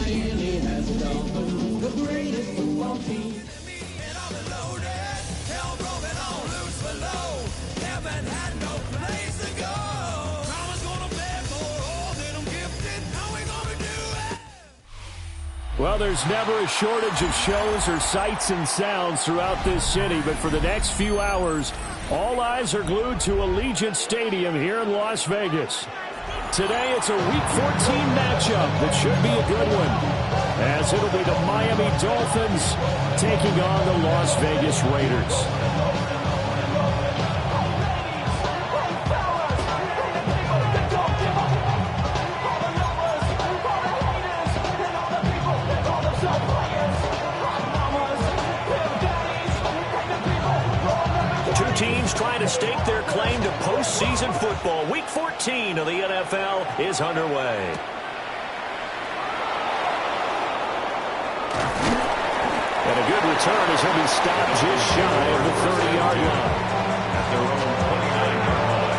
Miami has the Dolphins, the greatest football team. Well, there's never a shortage of shows or sights and sounds throughout this city, but for the next few hours, all eyes are glued to Allegiant Stadium here in Las Vegas. Today, it's a Week 14 matchup that should be a good one, as it'll be the Miami Dolphins taking on the Las Vegas Raiders. Teams trying to stake their claim to postseason football. Week 14 of the NFL is underway. And a good return as he'll be stopped just shy of the 30-yard line. At their own 29-yard line.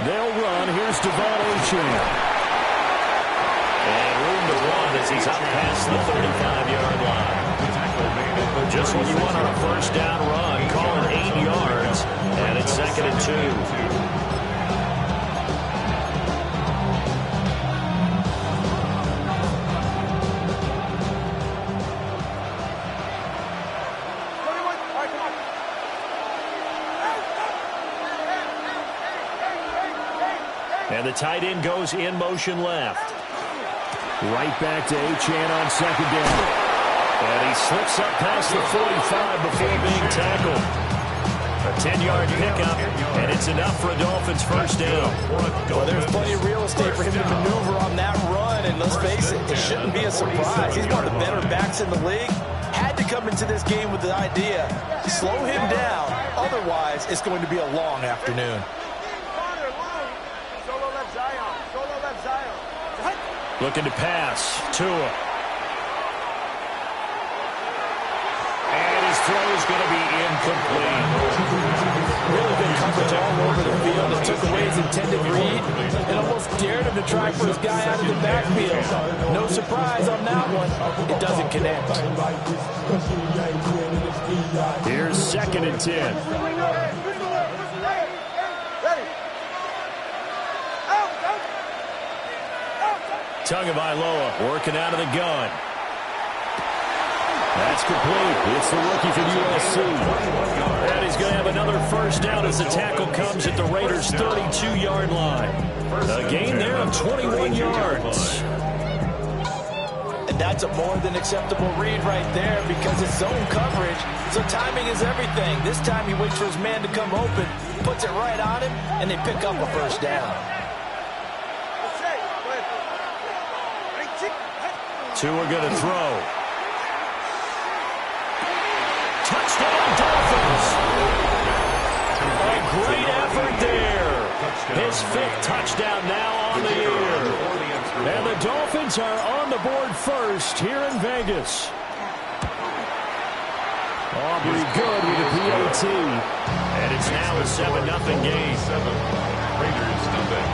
They'll run. Here's Devon Achane. And room to run as he's up past the 35-yard line. Just what you want on a first down run. Call it 8 yards. And it's 2nd and 2. And the tight end goes in motion left. Right back to Achane on 2nd down. And he slips up past the 45 before being tackled. A 10-yard pickup, and it's enough for a Dolphins first down. Well, there's plenty of real estate for him to maneuver on that run, and let's face it, it shouldn't be a surprise. He's one of the better backs in the league. Had to come into this game with the idea, slow him down, otherwise it's going to be a long afternoon. Looking to pass. Tua. And his throw is going to be incomplete. Really good coverage all over the field. It took away his intended read and almost dared him to try for his guy out of the backfield. No surprise on that one. It doesn't connect. Here's 2nd and 10. Tagovailoa working out of the gun. That's complete. It's the rookie from USC. And he's going to have another first down as the tackle comes at the Raiders' 32-yard line. A gain there of 21 yards. And that's a more than acceptable read right there because it's zone coverage. So timing is everything. This time he waits for his man to come open, puts it right on him, and they pick up a first down. Tua going to throw. Touchdown, Dolphins. A great effort there. His 5th touchdown now on the year. And the Dolphins are on the board first here in Vegas. Aubrey good with a PAT. And it's now a 7-0 game. Raiders nothing.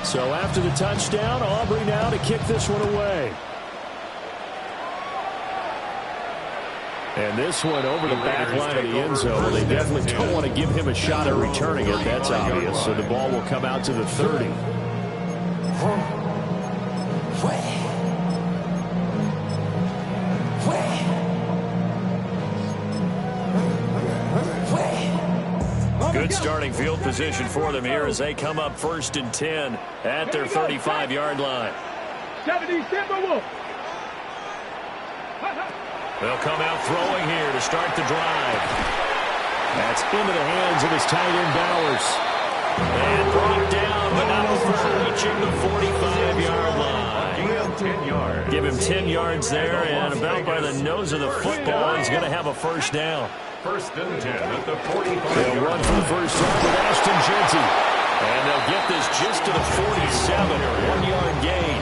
So after the touchdown, Aubrey now to kick this one away. And this one over the back line of the end zone. Well, they definitely don't want to give him a shot at returning it. That's obvious. So the ball will come out to the 30. Good starting field position for them here as they come up 1st and 10 at their 35-yard line. They'll come out throwing here to start the drive. That's into the hands of his tight end Bowers. And brought down, but not before reaching the 45-yard line. 10 yards. Give him 10 yards there, and about by the nose of the football, he's going to have a first down. 1st and 10 at the 45. They'll run for the first time with Ashton Jeanty. And they'll get this just to the 47, 1-yard gain.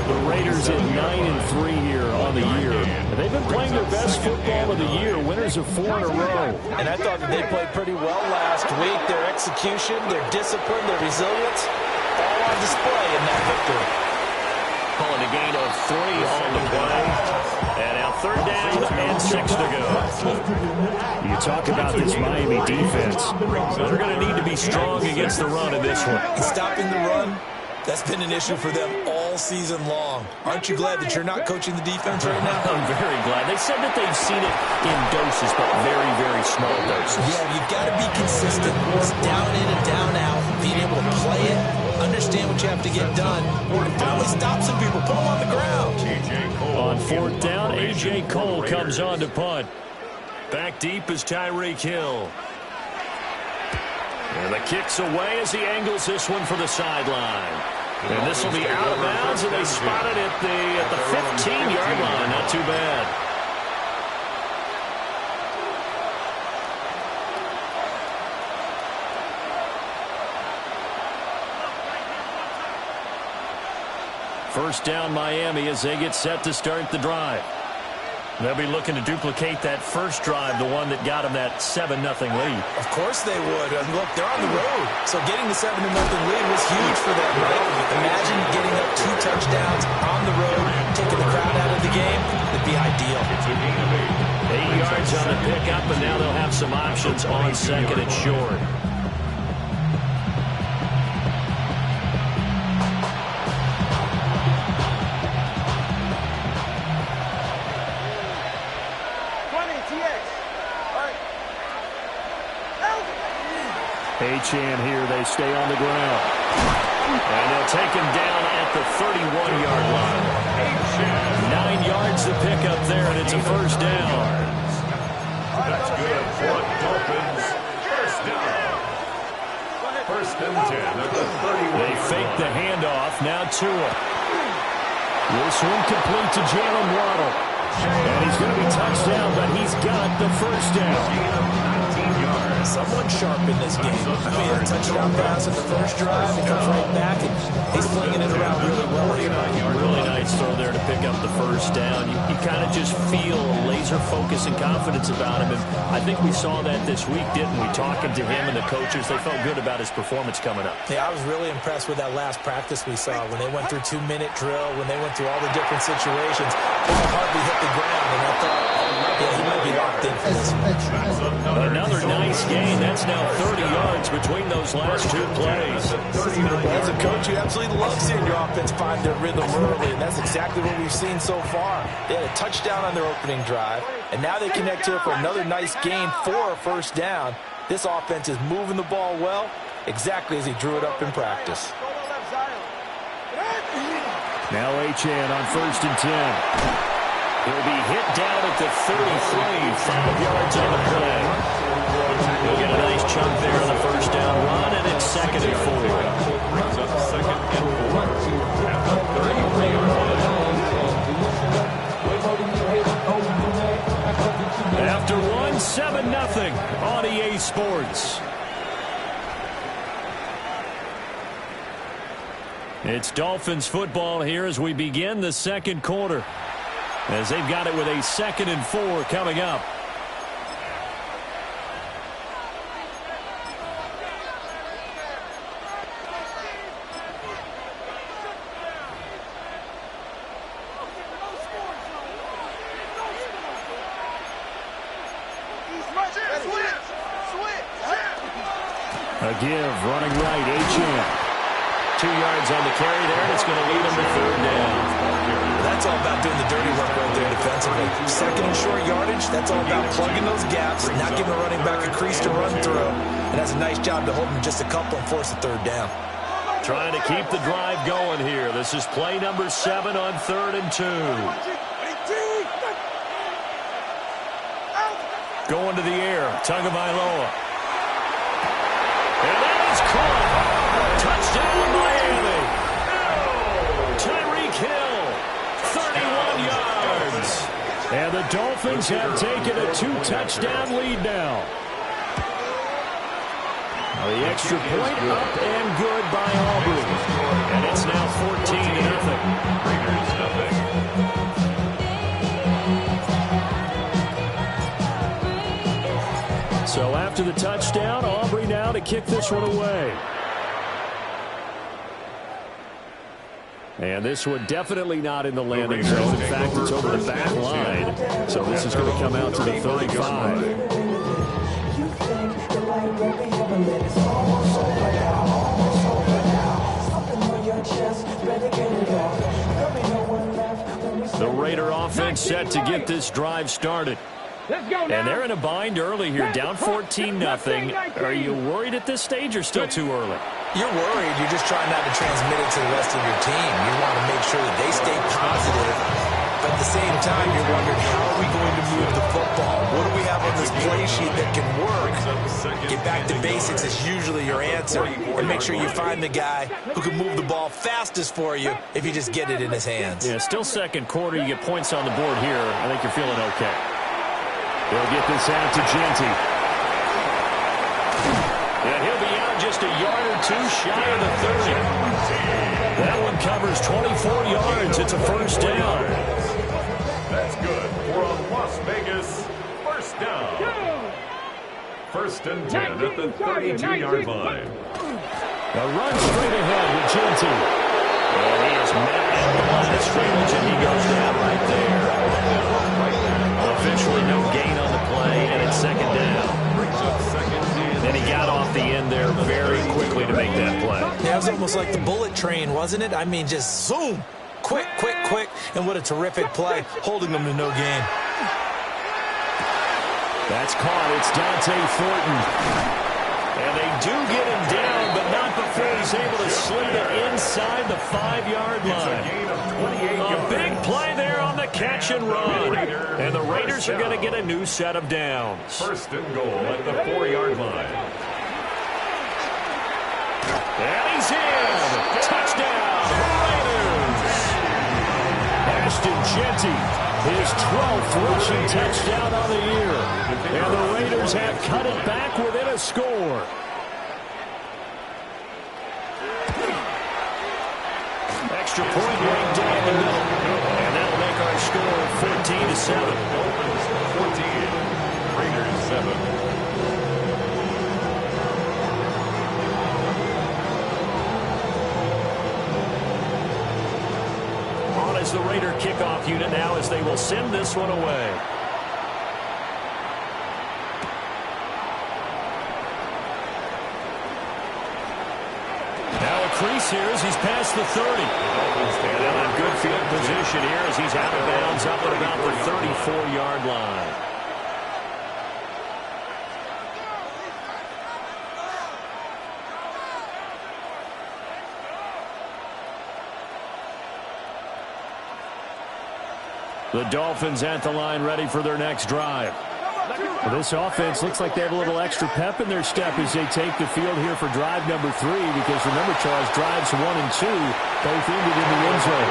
The Raiders at 9-3 here on the year. And they've been playing their best football of the year, winners of 4 in a row. And I thought that they played pretty well last week. Their execution, their discipline, their resilience, all on display in that victory. Calling a gain of 3 on the play. And now 3rd down and 6 to go. You talk about this Miami defense. They're going to need to be strong against the run in this one. Stopping the run, that's been an issue for them all season long. Aren't you glad that you're not coaching the defense right now? I'm very glad. They said that they've seen it in doses, but very, very small doses. Yeah, you've got to be consistent. It's down in and down out. Being able to play it, understand what you have to get done, and finally stop some people, put them on the ground. On 4th down, A.J. Cole comes on to punt. Back deep is Tyreek Hill. And the kick's away as he angles this one for the sideline. And this will be out of bounds, and they spot it at the 15-yard line. Not too bad. First down Miami as they get set to start the drive. They'll be looking to duplicate that first drive, the one that got them that 7-0 lead. Of course they would. Look, they're on the road. So getting the 7-0 lead was huge for them, right? Imagine getting up 2 touchdowns on the road, taking the crowd out of the game. It'd be ideal. 8 yards on the pickup, and now they'll have some options on 2nd and short. Achane here, they stay on the ground. And they'll take him down at the 31-yard line. 9 yards to pick up there, and it's a first down. That's good for Dolphins. First down. 1st and 10 at the 31. They fake the handoff, now Tua. This one complete to Jalen Waddle. And he's going to be touched down, but he's got the first down. Someone sharp in this game. I mean, a touchdown pass in the first drive, he comes right back, and he's flinging it around really well here. Really nice throw there to pick up the first down. You kind of just feel a laser focus and confidence about him. And I think we saw that this week, didn't we? Talking to him and the coaches, they felt good about his performance coming up. Yeah, I was really impressed with that last practice we saw when they went through 2-minute drill, when they went through all the different situations. Ball hardly hit the ground, and I thought, yeah, he might be locked in for this one. Another nice gain. That's now 30 yards between those last 2 plays. As a coach, you absolutely love seeing your offense find their rhythm early, and that's exactly what we've seen so far. They had a touchdown on their opening drive, and now they connect here for another nice gain for a first down. This offense is moving the ball well, exactly as he drew it up in practice. Now Achane on 1st and 10. He'll be hit down at the 33, 5 yards on the play. He'll get a nice chunk there on the first down run, and it's 2nd and 4. Brings up 2nd and 4 at the 33-yard line. After one, 7-0 on EA Sports. It's Dolphins football here as we begin the 2nd quarter, as they've got it with a 2nd and 4 coming up. A give, running right, Achane. 2 yards on the carry there, and it's going to lead them to 3rd down. That's all about doing the dirty work right there defensively. 2nd and short yardage, that's all about plugging those gaps, not giving a running back a crease to run through. And that's a nice job to hold them just a couple and force a 3rd down. Trying to keep the drive going here. This is play number 7 on 3rd and 2. Going to the air, Tagovailoa. And that is caught. Touchdown, Miami. Tyreek Hill, 31 yards. And the Dolphins have taken a 2-touchdown lead now. The extra point up and good by Aubrey. And it's now 14-0. Raiders nothing. So after the touchdown, Aubrey now to kick this one away. And this one definitely not in the landing zone. In fact, it's over the back line. So this is going to come out to the 35. The Raider offense set to get this drive started. And they're in a bind early here, down 14-0. Are you worried at this stage or still too early? You're worried. You're just trying not to transmit it to the rest of your team. You want to make sure that they stay positive. But at the same time, you're wondering, how are we going to move the football? What do we have on this play sheet that can work? Get back to basics is usually your answer. And make sure you find the guy who can move the ball fastest for you if you just get it in his hands. Yeah, still 2nd quarter. You get points on the board here. I think you're feeling okay. They'll get this out to Genty. And he'll be out just a yard or 2 shy of the 30. That one covers 24 yards. It's a 1st down. That's good for a Las Vegas 1st down. 1st and 10 at the 32-yard line. A run straight ahead with Genty. And he is met at the line of scrimmage, and he goes down right there. Officially no gain on the play, and it's 2nd down. Brings up 2nd and And he got off the end there very quickly to make that play. Yeah, it was almost like the bullet train, wasn't it? I mean, just zoom. Quick, quick, quick. And what a terrific play, holding them to no gain. That's caught. It's Dante Thornton. And they do get him down, but not before he's able to slid it inside the 5-yard line. A big play there on the catch and run. And the Raiders are going to get a new set of downs. 1st and goal at the 4-yard line. And he's in. Touchdown, Raiders. Ashton Genty, his 12th rushing touchdown on the year. And the Raiders have cut it back within a score. Extra point right down the middle. And that'll make our score 14-7. Dolphins 14, Raiders 7. On as the Raider kickoff unit now as they will send this one away. Now a crease here as he's past the 30. And in a good field position here as he's out of bounds up at about the 34-yard line. The Dolphins at the line ready for their next drive. Well, this offense looks like they have a little extra pep in their step as they take the field here for drive number 3, because remember, Charles, drives 1 and 2 both ended in the end zone.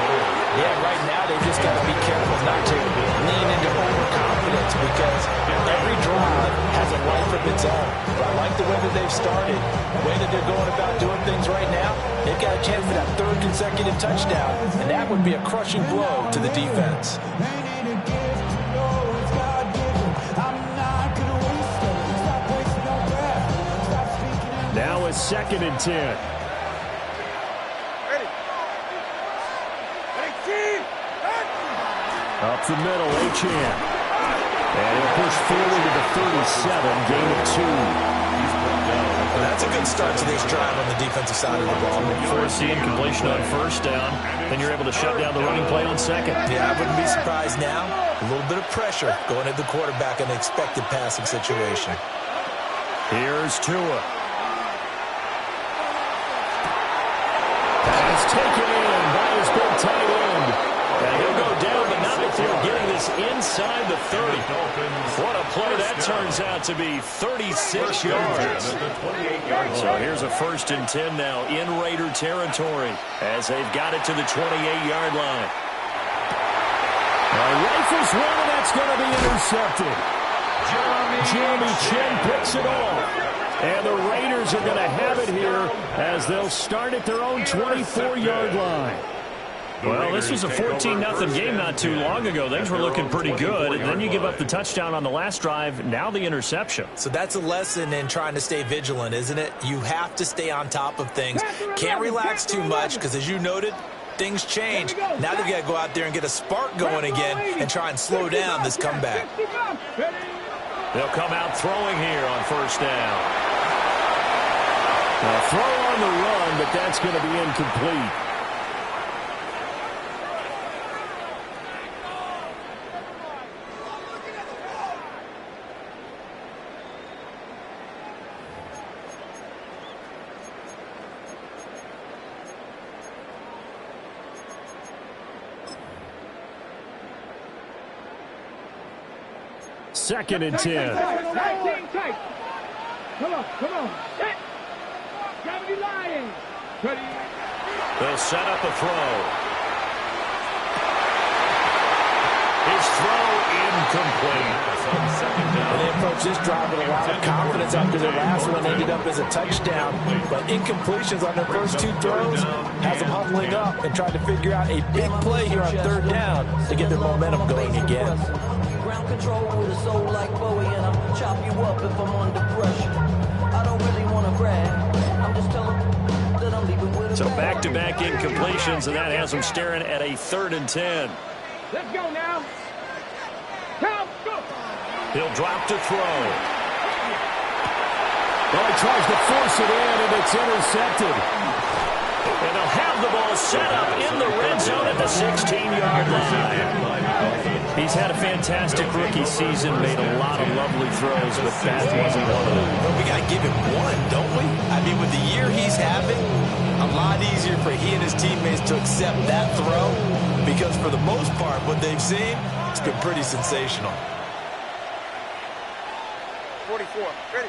Yeah, right now they just got to be careful not to lean into overconfidence, because every drive has a life of its own. But I like the way that they've started, the way that they're going about doing things right now. They've got a chance for that 3rd consecutive touchdown, and that would be a crushing blow to the defense. Now a 2nd and 10. Up the middle, Achane. And he'll push forward to the 37, gain of 2. Well, that's a good start to this drive on the defensive side of the ball. Force the incompletion on first down, then you're able to shut down the running play on second. Yeah, I wouldn't be surprised now. A little bit of pressure going at the quarterback in an expected passing situation. Here's Tua. Pass taken in by his big tight end. And he'll go down, but not before getting this inside the 30. What a play that turns out to be, 36 yards. So here's a 1st and 10 now in Raider territory as they've got it to the 28-yard line. Rifles one, and that's going to be intercepted. Jeremy Chinn picks it off. And the Raiders are going to have it here as they'll start at their own 24-yard line. Well, this was a 14-0 game not too long ago. Things were looking pretty good, and then you give up the touchdown on the last drive, now the interception. So that's a lesson in trying to stay vigilant, isn't it? You have to stay on top of things. Can't relax too much because, as you noted, things change. Now they've got to go out there and get a spark going again and try and slow down this comeback. They'll come out throwing here on first down. A throw on the run, but that's going to be incomplete. Second and 10. Come on. They'll set up a throw. His throw incomplete. They approach this drive with a lot of confidence after their last one ended up as a touchdown. But incompletions on their first 2 throws has them huddling up and trying to figure out a big play here on 3rd down to get their momentum going again. Ground control with a soul like Bowie, and I'll chop you up if I'm under pressure. I don't really want to brag. I'm just telling that I'm leaving with a So bag. back-to-back incompletions, and that has them staring at a 3rd and 10. Let's go now. Come, go. He'll drop to throw. Well, he tries to force it in, and it's intercepted. And they'll have the ball set up in the red zone at the 16-yard line. He's had a fantastic rookie season, made a lot of lovely throws, but that wasn't one of them. Well, we got to give him one, don't we? I mean, with the year he's having, a lot easier for he and his teammates to accept that throw because for the most part, what they've seen, it's been pretty sensational. 44. Ready.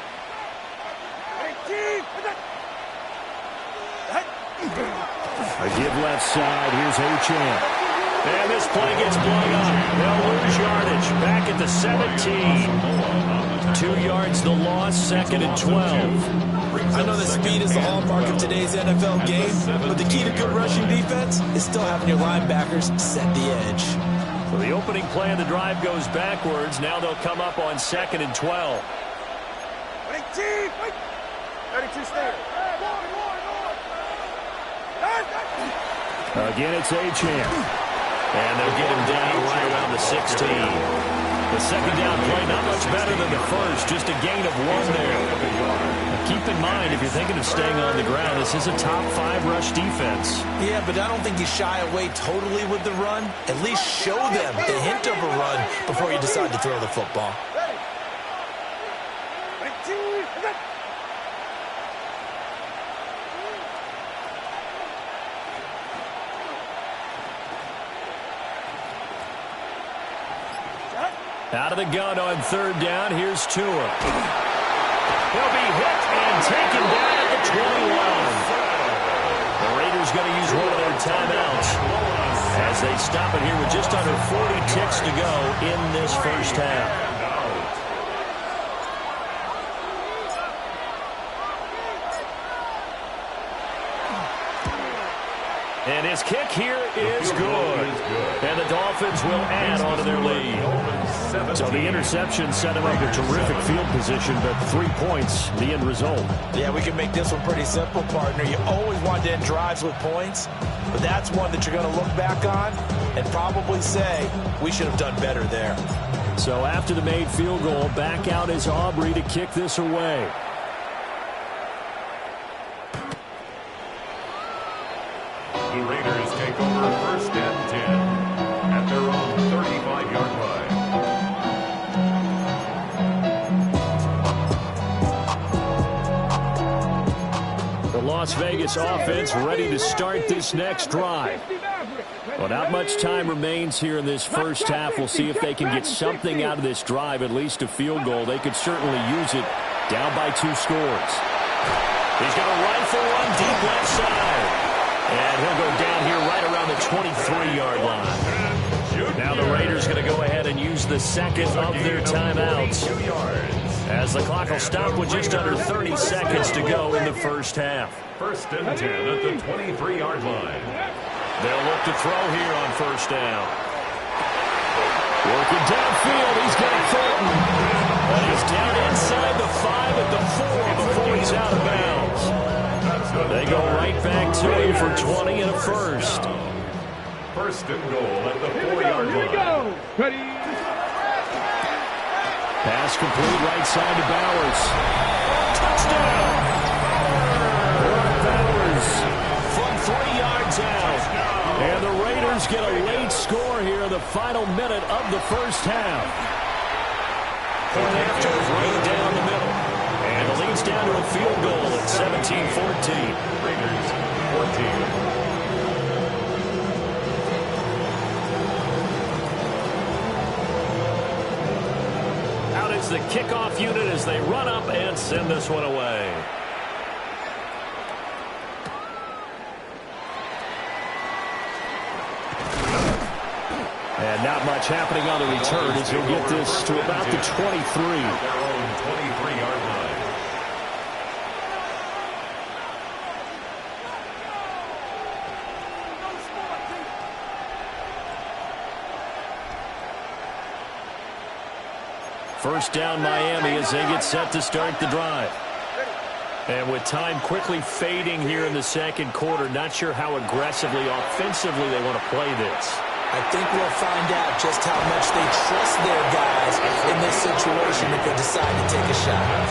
A give left side. Here's Achane. And this play gets blown up. They'll lose yardage. Back at the 17. 2 yards the loss, 2nd and 12. I know that speed is the hallmark of today's NFL game, but the key to good rushing defense is still having your linebackers set the edge. So the opening play of the drive goes backwards. Now they'll come up on 2nd and 12. 32 stairs. Again, it's Achane. And they'll get him down right around the 16. The second down play, not much better than the first, just a gain of 1 there. Now keep in mind, if you're thinking of staying on the ground, this is a top 5 rush defense. Yeah, but I don't think you shy away totally with the run. At least show them the hint of a run before you decide to throw the football. Out of the gun on 3rd down, here's Tua. He'll be hit and taken down at the 21. The Raiders going to use one of their timeouts as they stop it here with just under 40 ticks to go in this first half. And his kick here is good. And the Dolphins will add on to their lead. So the interception set him up a terrific field position, but 3 points, the end result. Yeah, we can make this one pretty simple, partner. You always want to end drives with points, but that's one that you're going to look back on and probably say, we should have done better there. So after the made field goal, back out is Aubrey to kick this away. The Raiders take over 1st and 10 at their own 35-yard line. The Las Vegas offense ready to start this next drive. Well, not much time remains here in this first half. We'll see if they can get something out of this drive, at least a field goal. They could certainly use it down by 2 scores. He's going to rifle one deep left side. And he'll go down here right around the 23-yard line. Now the Raiders going to go ahead and use the second of their timeouts, as the clock will stop with just under 30 seconds to go in the first half. 1st and 10 at the 23-yard line. They'll look to throw here on 1st down. Working downfield, he's got Thornton. But he's down inside the 5 at the 4 before he's out of bounds. They go right back to him for 20 and a first. 1st and goal at the 4-yard line. Pass complete right side to Bowers. Touchdown! Bowers from 3 yards out. And the Raiders get a late score here in the final minute of the first half. After right down the middle. And the lead's down to a field goal at 17-14. Raiders 14. Out is the kickoff unit as they run up and send this one away. And not much happening on the return as he'll get this to about the 23. Their own 23-yard line. First down Miami as they get set to start the drive. And with time quickly fading here in the second quarter, not sure how aggressively, offensively they want to play this. I think we'll find out just how much they trust their guys in this situation if they decide to take a shot.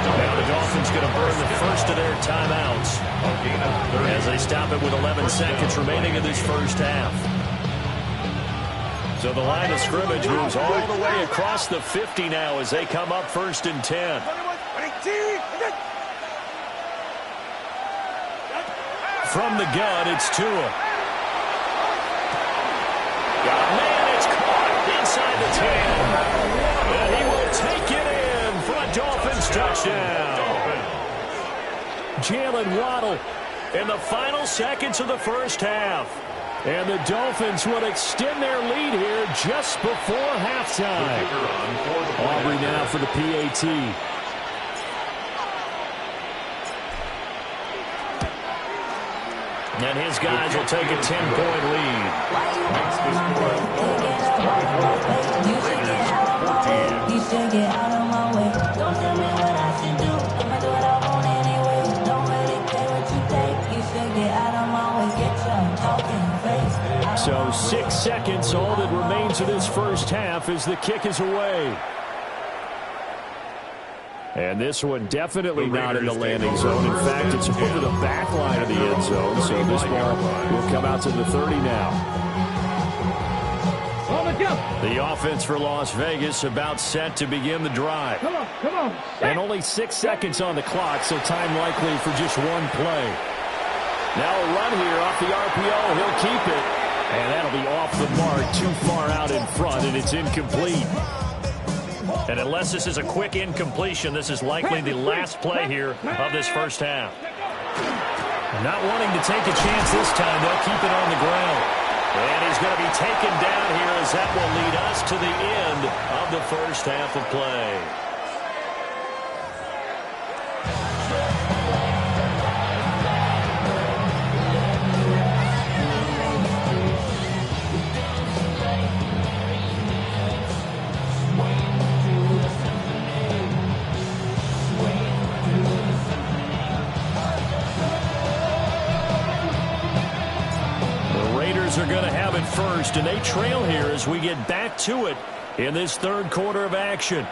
Now the Dolphins going to burn the first of their timeouts as they stop it with 11 seconds remaining in this first half. So the line of scrimmage moves all the way across the 50 now as they come up 1st and 10. From the gun, it's Tua. Got a man, it's caught inside the 10. And he will take it in for a Dolphins touchdown. Jalen Waddle in the final seconds of the first half. And the Dolphins would extend their lead here just before halftime. Aubrey now for the PAT. And his guys will take a 10-point lead. You should get out of my way. Don't tell me what I should do. I'ma do what I want anyway. Don't really care what you think. You should get out of my way. Get your talking face. So 6 seconds, all that remains of this first half as the kick is away. And this one definitely not in the landing zone. In fact, it's over the back line of the end zone. So this ball will come out to the 30 now. The offense for Las Vegas about set to begin the drive. Come on. And only 6 seconds on the clock, so time likely for just one play. Now a run here off the RPO. He'll keep it. And that'll be off the mark, too far out in front, and it's incomplete. And unless this is a quick incompletion, this is likely the last play here of this first half. Not wanting to take a chance this time, they'll keep it on the ground. And he's going to be taken down here as that will lead us to the end of the first half of play. Are going to have it first, and they trail here as we get back to it in this third quarter of action.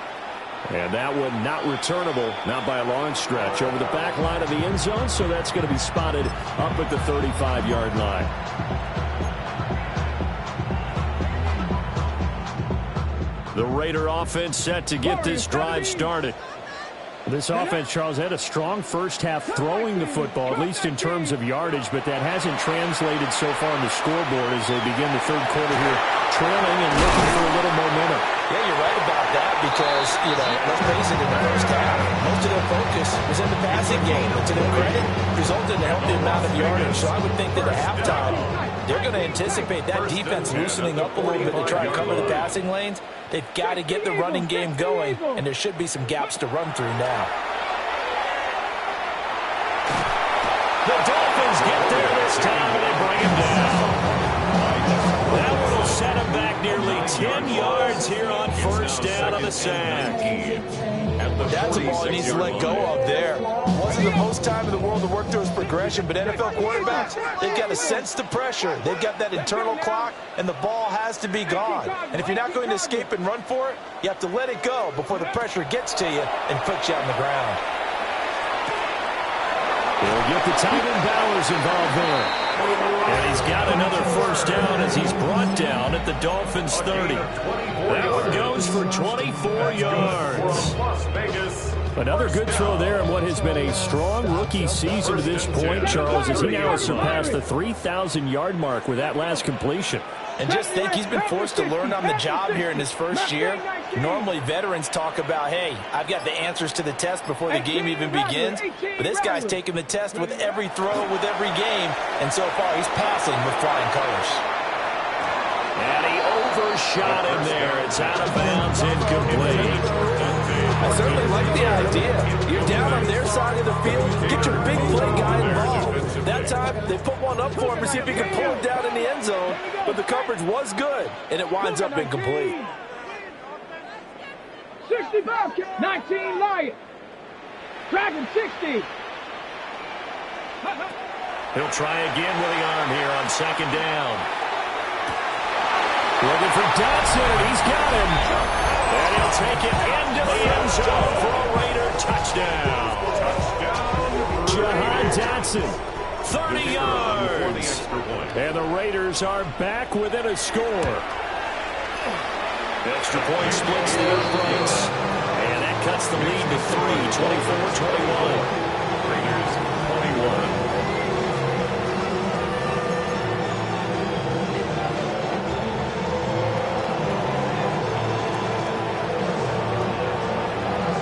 And that one not returnable, not by a long stretch, over the back line of the end zone, so that's going to be spotted up at the 35-yard line. The Raider offense set to get this drive started. This offense, Charles, had a strong first half throwing the football, at least in terms of yardage, but that hasn't translated so far on the scoreboard as they begin the third quarter here, trailing and looking for a little momentum. Yeah, you're right about that because, let's face it, in the first half, most of their focus was in the passing game. But to their credit, resulted in a healthy amount of yardage. So I would think that at halftime, they're going to anticipate that defense loosening up a little bit to try and cover the passing lanes. They've got to get the running game going, and there should be some gaps to run through now. The Dolphins get there this time, and they bring him down. That one will set him back nearly 10 yards here on first down on the sack. That's a ball he needs to let go of there. Wasn't the most time in the world to work through his progression, but NFL quarterbacks, they've got to sense the pressure. They've got that internal clock, and the ball has to be gone. And if you're not going to escape and run for it, you have to let it go before the pressure gets to you and puts you on the ground. They'll get the tight end Bowers involved there. And he's got another first down as he's brought down at the Dolphins' 30. That one goes for 24 yards. Another good throw there in what has been a strong rookie season to this point, Charles, as he now has surpassed the 3,000-yard mark with that last completion. And just think, he's been forced to learn on the job here in his first year. Normally, veterans talk about, hey, I've got the answers to the test before the game even begins. But this guy's taking the test with every throw, with every game. And so far, he's passing with flying colors. And he overshot him there. It's out of bounds, incomplete. I certainly like the idea. You're down on their side of the field. Get your big play guy involved. That time, they put one up for him to see if he could pull it down in the end zone. But the coverage was good, and it winds up incomplete. 65, 19 Lions. Dragon 60. He'll try again with the arm here on second down. Looking for Dotson, and he's got him. And he'll take it into the end zone for a Raider touchdown. Jahan Dotson, 30 yards. And the Raiders are back within a score. Extra point splits the uprights. And that cuts the lead to 3, 24-21. Raiders 21.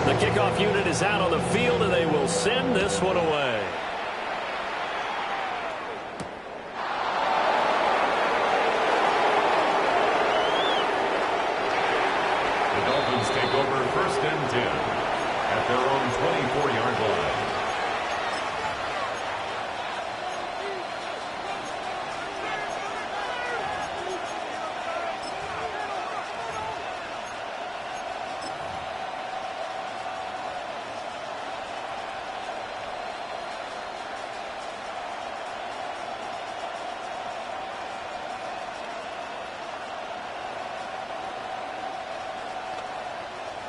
The kickoff unit is out on the field, and they will send this one away. The Dolphins take over first and 10 at their own 24-yard line.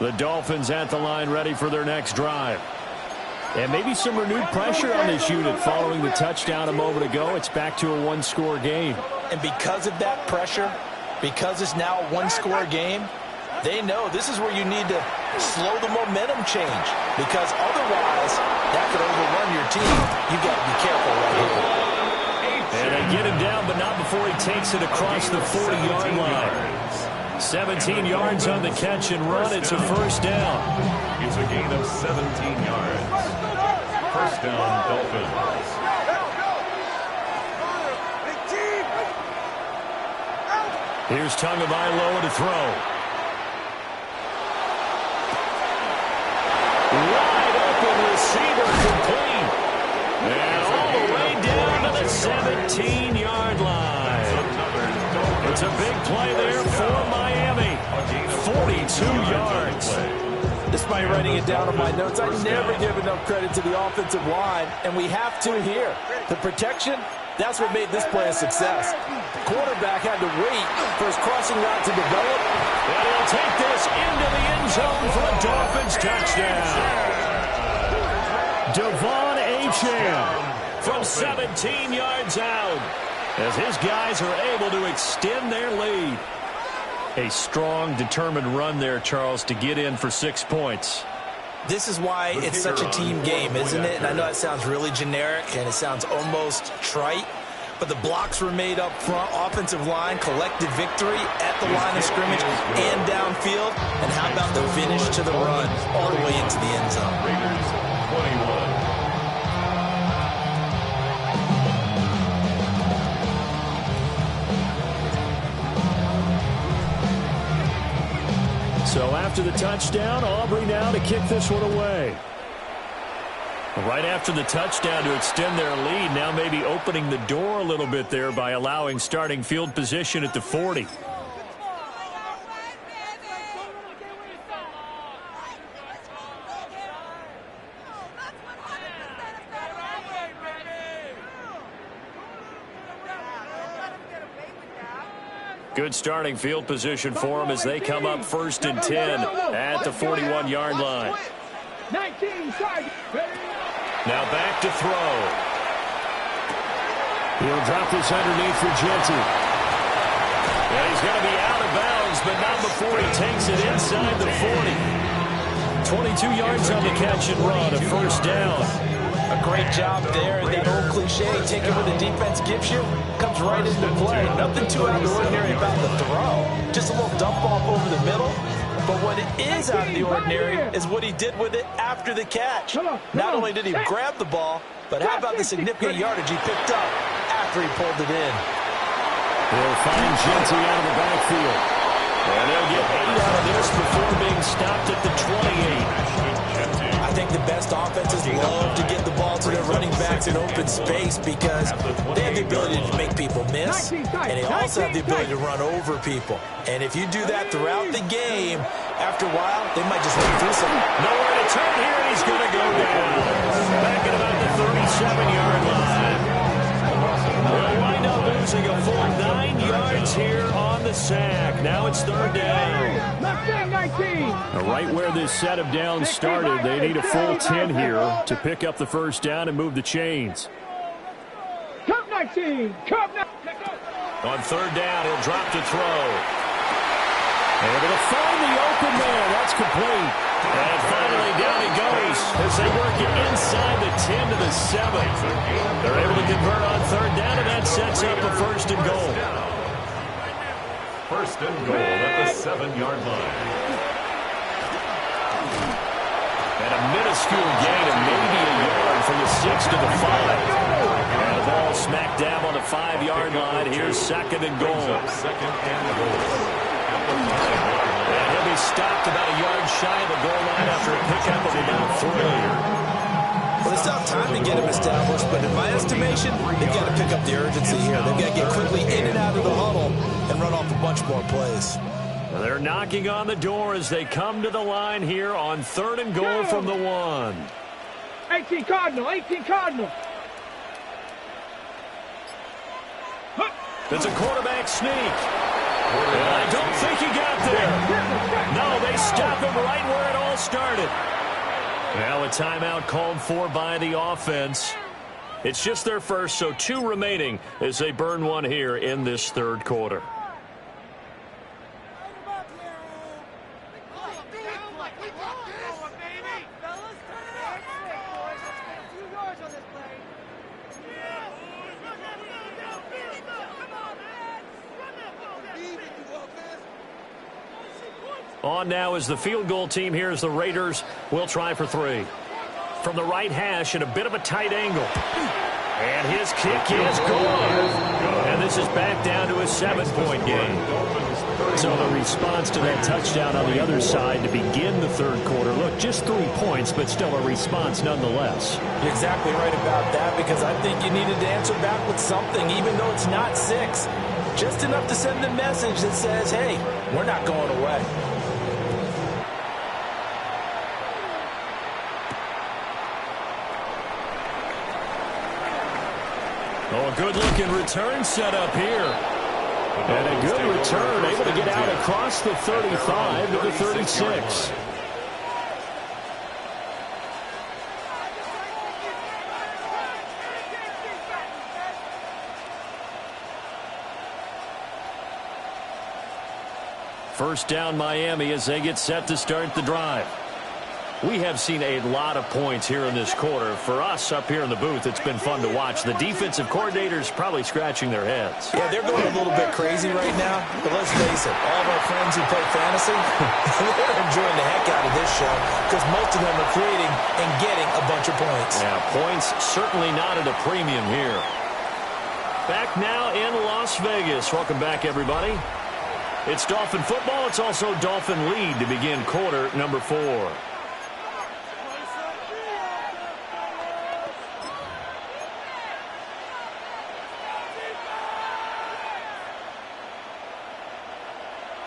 The Dolphins at the line ready for their next drive. And maybe some renewed pressure on this unit following the touchdown a moment ago. It's back to a one-score game. And because of that pressure, because it's now a one-score game, they know this is where you need to slow the momentum change. Because otherwise, that could overrun your team. You've got to be careful right here. And they get him down, but not before he takes it across the 40-yard line. 17 yards on the catch and run. It's a first down. It's a gain of 17 yards. First down, Dolphins. Here's Tagovailoa to throw. Wide open receiver complete. And all the way down to the 17-yard line. It's a big play there for Miami. 42 yards. Despite writing it down on my notes, I never give enough credit to the offensive line, and we have to here. The protection That's what made this play a success. The quarterback had to wait for his crossing route to develop. And he'll take this into the end zone for a Dolphins touchdown. Devon Achane from 17 yards out as his guys are able to extend their lead. A strong, determined run there, Charles, to get in for 6 points. This is why it's such a team game, isn't it? And I know it sounds really generic and it sounds almost trite, but the blocks were made up front. Offensive line collected victory at the line of scrimmage and downfield. And how about the finish to the run all the way into the end zone? Raiders 21. So after the touchdown, Aubrey now to kick this one away. Right after the touchdown to extend their lead, now maybe opening the door a little bit there by allowing starting field position at the 40. Good starting field position for them as they come up 1st and 10 at the 41-yard line. 19 seconds. Now back to throw. He'll drop this underneath for Jeanty. And he's going to be out of bounds, but not before he takes it inside the 40. 22 yards on the catch and run, a first down. A great job there. That old cliche, take it where the defense gives you, comes right into play. Nothing too out of the ordinary about the throw. Just a little dump off over the middle. But what is out of the ordinary is what he did with it after the catch. Not only did he grab the ball, but how about the significant yardage he picked up after he pulled it in. They'll find Jeanty out of the backfield. And they'll get 8 out of this before being stopped at the 28. I think the best offenses love to get the ball to their running backs in open space because they have the ability to make people miss, and they also have the ability to run over people. And if you do that throughout the game, after a while, they might just let you do something. Nowhere to turn here, and he's going to go down. Back at about the 37-yard line. We'll wind up losing a full 9 yards here on the sack. Now it's 3rd down. Right where this set of downs started, they need a full 10 here to pick up the first down and move the chains. Cup 19. Cup 19. On 3rd down, he'll drop to throw. And they'll find the open man. That's complete. And finally down he goes as they work it inside the 10 to the 7. They're able to convert on 3rd down, and that sets up a 1st and goal. 1st and goal at the 7-yard line. And a minuscule gain of maybe a yard from the 6 to the 5. And the ball smack dab on the 5-yard line. Here's 2nd and goal. 2nd and goal. And he'll be stopped about a yard shy of the goal line after a pickup of about 3. Well, they still have time to get him established, but in my estimation, they've got to pick up the urgency here. They've got to get quickly in and out of the huddle and run off a bunch more plays. They're knocking on the door as they come to the line here on 3rd and goal from the 1. 18 Cardinal, 18 Cardinal. It's a quarterback sneak. And I don't think he got there. No, they stop him right where it all started. Now a timeout called for by the offense. It's just their first, so 2 remaining as they burn one here in this 3rd quarter. On now is the field goal team here as the Raiders will try for 3. From the right hash at a bit of a tight angle. And his kick is good. And this is back down to a 7-point game. So the response to that touchdown on the other side to begin the 3rd quarter. Look, just 3 points, but still a response nonetheless. You're exactly right about that because I think you needed to answer back with something, even though it's not 6. Just enough to send a message that says, hey, we're not going away. Oh, a good-looking return set up here. And a good return, able to get out across the 35 to the 36. First down, Miami, as they get set to start the drive. We have seen a lot of points here in this quarter. For us up here in the booth, it's been fun to watch. The defensive coordinators probably scratching their heads. Yeah, they're going a little bit crazy right now. But let's face it, all of our friends who play fantasy, they're enjoying the heck out of this show because most of them are creating and getting a bunch of points. Yeah, points certainly not at a premium here. Back now in Las Vegas. Welcome back, everybody. It's Dolphin football. It's also Dolphin lead to begin quarter number 4.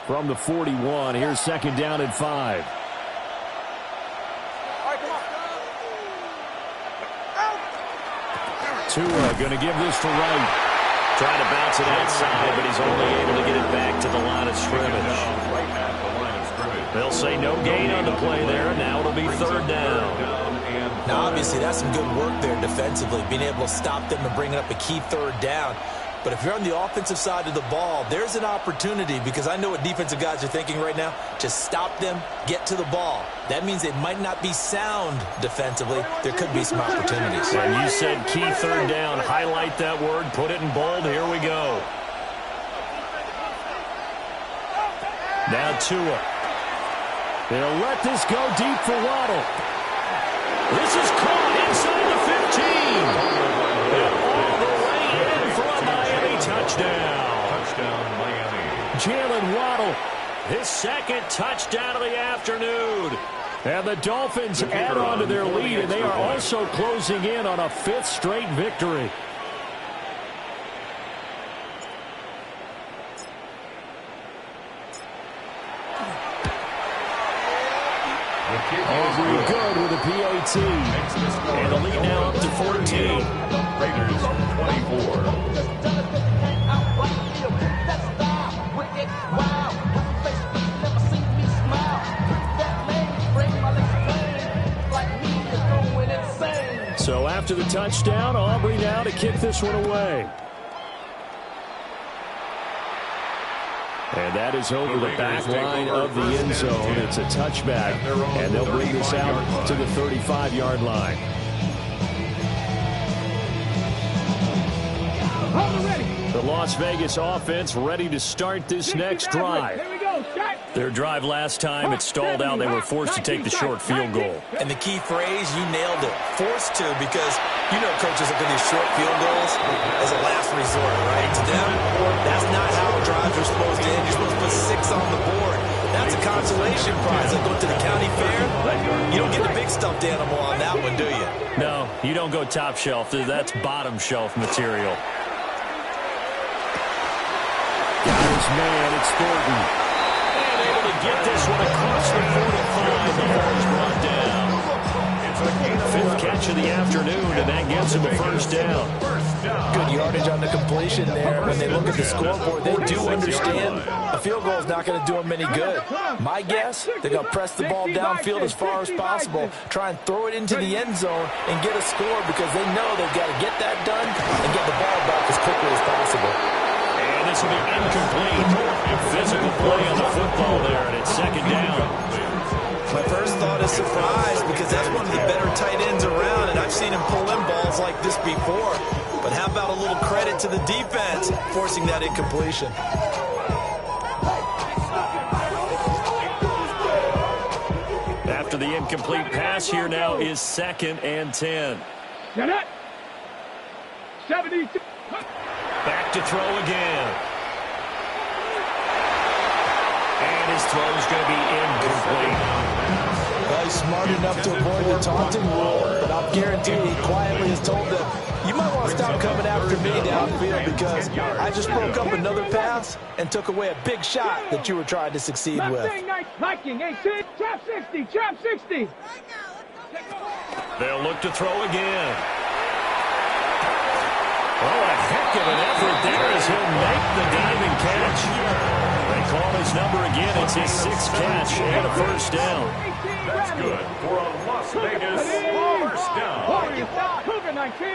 From the 41, here's second down and 5. Tua going to give this to Wright. Trying to bounce it outside, but he's only able to get it back to the line of scrimmage. They'll say no gain on the play there. Now it'll be third down. Now, obviously, that's some good work there defensively, being able to stop them and bring up a key third down. But if you're on the offensive side of the ball, there's an opportunity because I know what defensive guys are thinking right now. Just stop them, get to the ball. That means it might not be sound defensively. There could be some opportunities. And you said key third down. Highlight that word. Put it in bold. Here we go. Now Tua. They'll let this go deep for Waddle. This is caught inside the 15. And all the way in for a Miami touchdown. Touchdown, Miami. Jalen Waddle, his second touchdown of the afternoon. And the Dolphins add on to their lead, and they are also closing in on a 5th straight victory. Aubrey good with a PAT. And the lead now up to 14. Raiders 24. So after the touchdown, Aubrey now to kick this one away. And that is over the back line of the end zone. It's a touchback, and they'll bring this out to the 35-yard line. The Las Vegas offense ready to start this next drive. Their drive last time, it stalled out. They were forced to take the short field goal. And the key phrase, you nailed it. Forced to, because you know coaches look at these short field goals as a last resort, right? To them, that's not how drives are supposed to end. You're supposed to put 6 on the board. That's a consolation prize. Like going to the county fair, you don't get the big stuffed animal on that one, do you? No, you don't go top shelf. That's bottom shelf material. Got his man, it's Thornton. And able to get this one across the 45. The ball is brought down. 5th catch of the afternoon, and that gets him a first down. Good yardage on the completion there. When they look at the scoreboard, they do understand a field goal is not going to do them any good. My guess, they're going to press the ball downfield as far as possible, try and throw it into the end zone and get a score because they know they've got to get that done and get the ball back as quickly as possible. And this will be incomplete. Physical play on the football there, and it's second down. My first thought is surprise because that's one of the better tight ends around, and I've seen him pull in balls like this before. But how about a little credit to the defense forcing that incompletion? After the incomplete pass, here now is 2nd and 10. 72. Back to throw again. And his throw is going to be incomplete. Well, he's smart enough to avoid the taunting rule, but I'll guarantee he quietly has told them, you might want to stop coming after me downfield because I just broke up another pass and took away a big shot that you were trying to succeed with. Chop 60, chop 60. They'll look to throw again. Oh, a heck of an effort there as he'll make the diving catch. They call his number again. It's his 6th catch and a first down. That's good for a Las Vegas first down.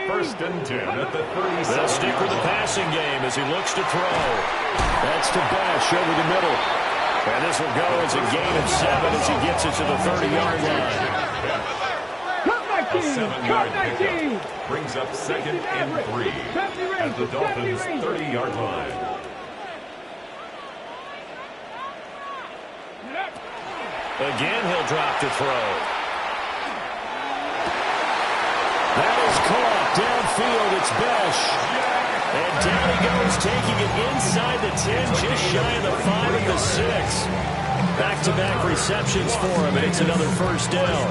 First and 10 at the 37. They'll stick with the passing game as he looks to throw. That's to Bash over the middle. And this will go as a gain of 7 as he gets it to the 30-yard line. A 7-yard pickup brings up 2nd and 3 at the Dolphins' 30-yard line. Again, he'll drop to throw. That is caught downfield. It's Besh. And down he goes, taking it inside the 10, just shy of the 5 and the 6. Back-to-back receptions for him, and it's another first down.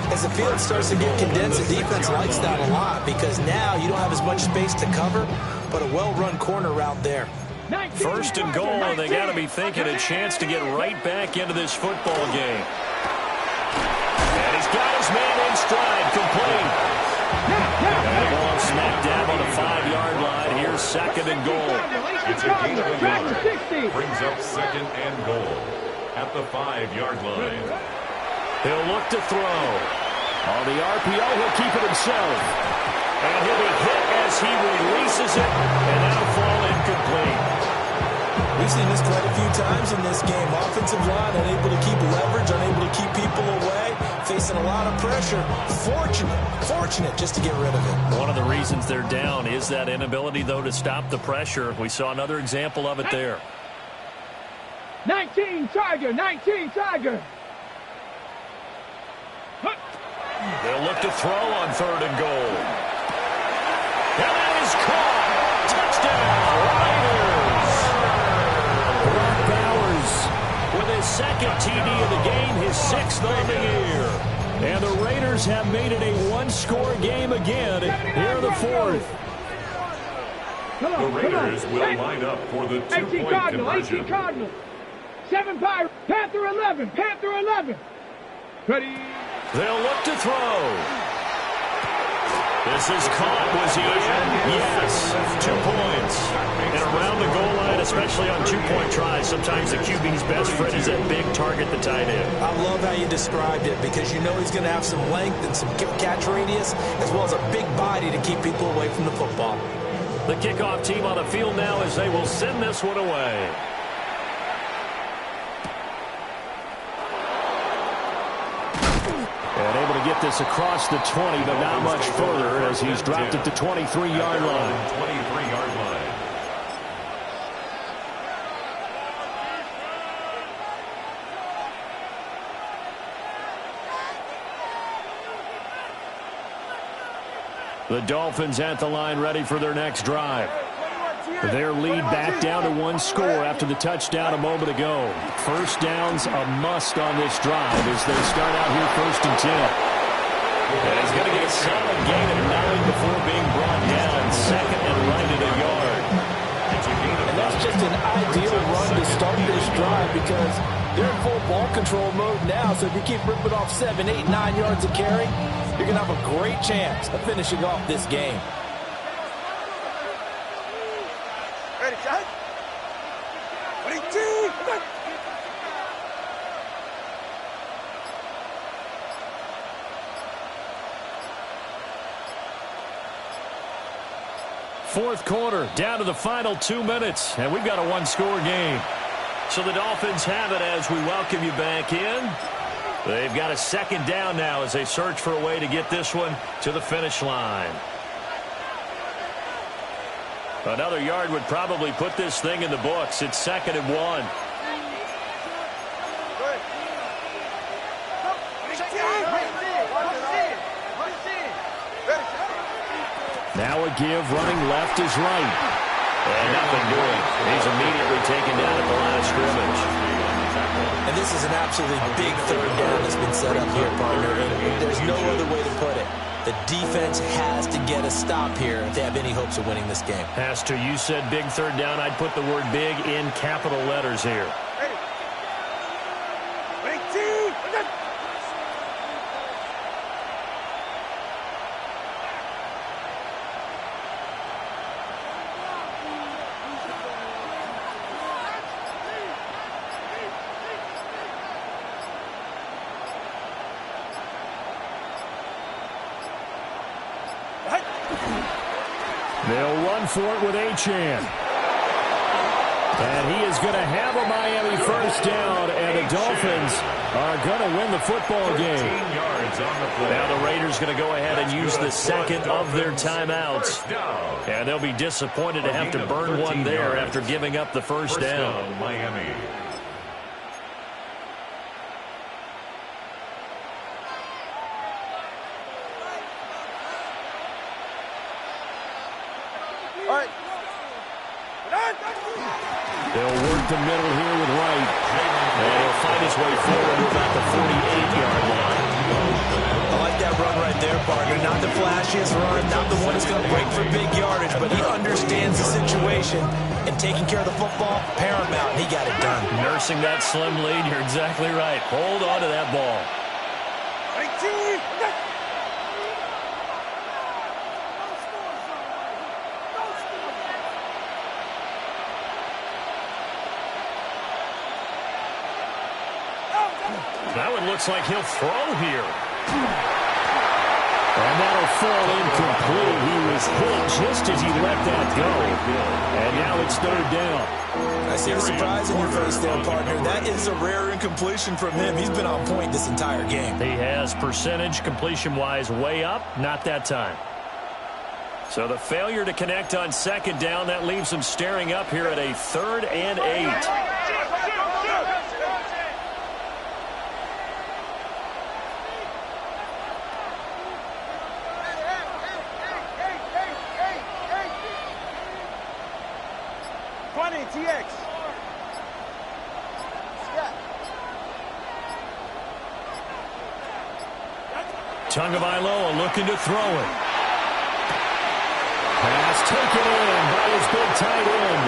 As the field starts to get condensed, the defense likes that a lot because now you don't have as much space to cover, but a well-run corner route there. First and goal, and they got to be thinking a chance to get right back into this football game. And he's got his man in stride, complete. And the ball smack dab on the 5-yard line. Here's 2nd and goal. It's a gain of a yard. Brings up 2nd and goal at the 5-yard line. He'll look to throw. On the RPO, he'll keep it himself. And he'll be hit as he releases it, and that'll fall incomplete. We've seen this quite a few times in this game. Offensive line unable to keep leverage, unable to keep people away, facing a lot of pressure. Fortunate just to get rid of it. One of the reasons they're down is that inability, though, to stop the pressure. We saw another example of it there. 19 Tiger, 19 Tiger. They'll look to throw on 3rd and goal. And that is caught. Touchdown, Raiders. Brock Bowers with his 2nd TD of the game, his 6th on the year. And the Raiders have made it a one-score game again here in the 4th. The Raiders will line up for the 2-point conversion. 18 Cardinal. 7 Pirates. Panther 11. Panther 11. Ready. They'll look to throw. This is caught. Was he in? Yes. 2 points. And around the goal line, especially on 2-point tries, sometimes the QB's best friend is that big target, the tight end. I love how you described it because you know he's going to have some length and some catch radius as well as a big body to keep people away from the football. The kickoff team on the field now as they will send this one away. And able to get this across the 20, but not much further as he's dropped it to 23-yard line. 23-yard line. The Dolphins at the line ready for their next drive. Their lead back down to 1 score after the touchdown a moment ago. First down's a must on this drive as they start out here 1st and 10. And he's going to get a solid gain of 9 before being brought down. 2nd and right at a yard. And that's just an ideal run to start this drive because they're in full ball control mode now. So if you keep ripping off 7, 8, 9 yards of carry, you're going to have a great chance of finishing off this game. Ready, guys? 22. Fourth quarter, down to the final 2 minutes, and we've got a 1-score game. So the Dolphins have it as we welcome you back in. They've got a 2nd down now as they search for a way to get this one to the finish line. Another yard would probably put this thing in the books. It's 2nd and 1. Now a give, running left is right. And nothing doing. He's immediately taken down at the line of scrimmage. And this is an absolutely big 3rd down that's been set up here, partner. And there's no other way to put it. The defense has to get a stop here if they have any hopes of winning this game. Has to. You said big 3rd down. I'd put the word big in capital letters here. They'll run for it with Achane. And he is going to have a Miami first down, and the Dolphins are going to win the football game. Now the Raiders going to go ahead and use the second of their timeouts. And they'll be disappointed to have to burn one there after giving up the first down. Miami. They'll work the middle here with Wright. And he'll find his way forward to about the 48-yard line. I like that run right there, partner. Not the flashiest run, not the one that's going to break for big yardage, but he understands the situation, and taking care of the football, paramount, and he got it done. Nursing that slim lead, you're exactly right. Hold on to that ball. Now it looks like he'll throw here. And that'll fall incomplete. He was hit just as he let that go. And now it's third down. I see the surprise in your face there, partner. That is a rare incompletion from him. He's been on point this entire game. He has percentage completion-wise way up, not that time. So the failure to connect on second down, that leaves him staring up here at a 3rd and 8. Tagovailoa looking to throw it. Pass taken in by his big tight end.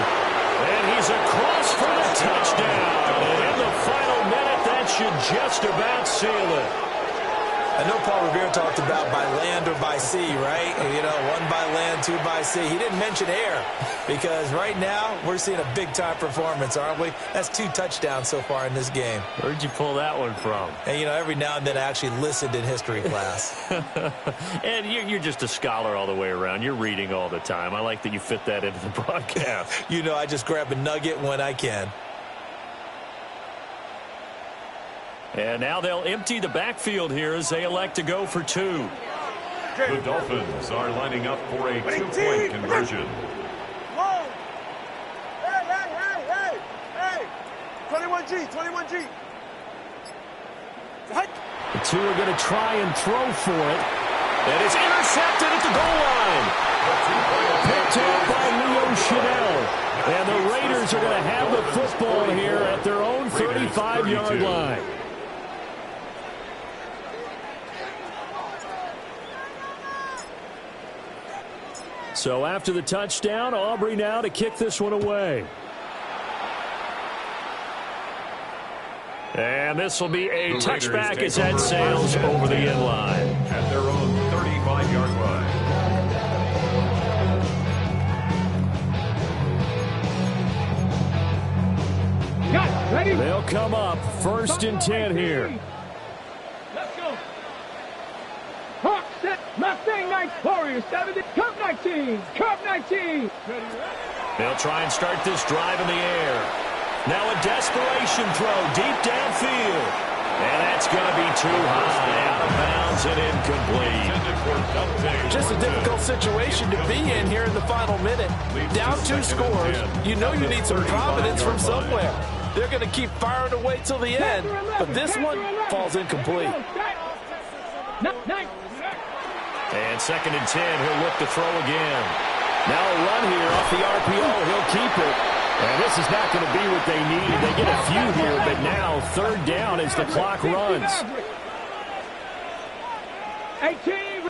And he's across for the touchdown. And in the final minute, that should just about seal it. I know Paul Revere talked about by land or by sea, right? You know, 1 by land, 2 by sea. He didn't mention air because right now we're seeing a big-time performance, aren't we? That's 2 touchdowns so far in this game. Where'd you pull that one from? And, you know, every now and then I actually listened in history class. And you're just a scholar all the way around. You're reading all the time. I like that you fit that into the broadcast. You know, I just grab a nugget when I can. And now they'll empty the backfield here as they elect to go for 2. The Dolphins are lining up for a 2-point conversion. Whoa! Hey! 21G! The 2 are going to try and throw for it. And it's intercepted at the goal line. Picked up by Leo Chanel. And the Raiders are going to have the football here at their own 35-yard line. So after the touchdown, Aubrey now to kick this one away. And this will be a touchback as that sails over the end line. At their own 35-yard line. Got ready. They'll come up 1st and 10 here. Let's go. Hawk set. Mustang Knights Warriors 70. Cup 19. They'll try and start this drive in the air. Now a desperation throw deep downfield. And that's going to be too high, out of bounds and incomplete. Just a difficult situation to be in here in the final minute. Down 2 scores. You know you need some providence from somewhere. They're going to keep firing away till the end, but this one falls incomplete. And 2nd and 10, he'll look to throw again. Now a run here off the RPO. He'll keep it. And this is not going to be what they need. They get a few here, but now 3rd down as the clock runs. 18.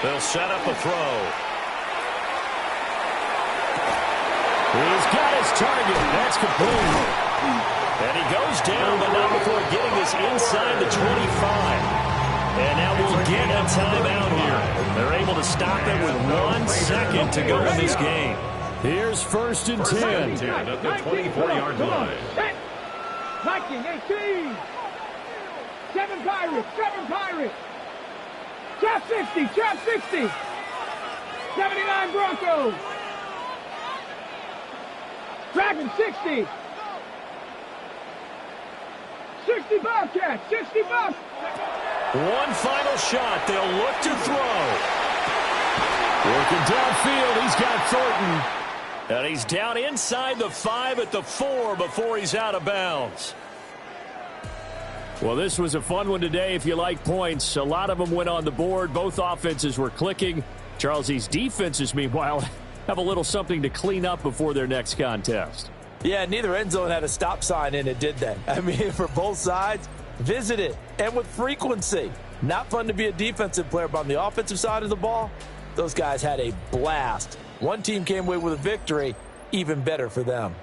They'll set up a throw. He's got his target. That's complete. And he goes down, but not before getting this inside the 25. And now we'll get a timeout here. They're able to stop it with 1 second to go in this game. Here's 1st and 10. At the 24-yard line. 19, 18. 7 Pirates. Trap 60. 79 Broncos. Driving 60. 60 Bobcats. 60 Bobcats. One final shot. They'll look to throw. Working downfield, he's got Thornton. And he's down inside the 5 at the 4 before he's out of bounds. Well, this was a fun one today if you like points. A lot of them went on the board. Both offenses were clicking. Charles, these defenses, meanwhile, have a little something to clean up before their next contest. Yeah, neither end zone had a stop sign in it, did they? I mean, for both sides, visit it, and with frequency. Not fun to be a defensive player, but on the offensive side of the ball, those guys had a blast. One team came away with a victory, even better for them.